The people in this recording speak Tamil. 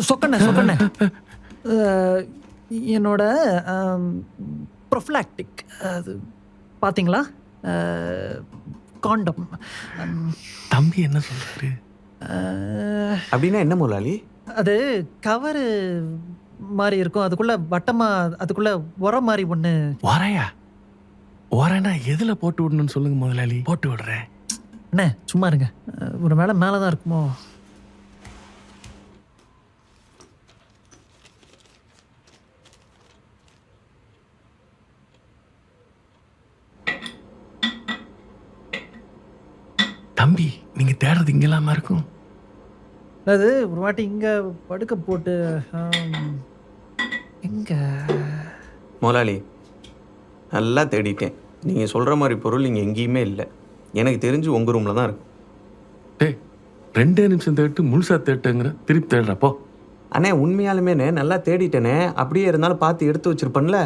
சொக்கண்ண என்னோட ப்ரொஃப்ளாக்டிக் அது பார்த்தீங்களா? காண்டம். தம்பி என்ன சொல்றாரு? அப்படின்னா என்ன முதலாளி? அது கவரு மாதிரி இருக்கும், அதுக்குள்ள வட்டமா, அதுக்குள்ள உரம் மாதிரி ஒன்று. உரையா? உரைனா எதுல போட்டு விடணும்னு சொல்லுங்க முதலாளி, போட்டு விடுறேன். அண்ணே சும்மா இருங்க, ஒரு மேலே தான் இருக்குமோ. தம்பி நீங்க தேடுறது இங்கெல்லாமா இருக்கும். அது ஒரு வாட்டி இங்கே படுக்க போட்டு எங்க முதலாளி நல்லா தேடிட்டேன். நீங்கள் சொல்கிற மாதிரி பொருள் இங்கே எங்கேயுமே இல்லை. எனக்கு தெரிஞ்சு உங்கள் ரூமில் தான் இருக்கு. டேய் 2 நிமிஷம் தேட்டு முழுசா தேட்டுங்கிற, திருப்பி தேடுறப்போ. அண்ணே உண்மையாலுமேண்ணே நல்லா தேடிட்டேனே. அப்படியே இருந்தாலும் பார்த்து எடுத்து வச்சிருப்பேன்ல.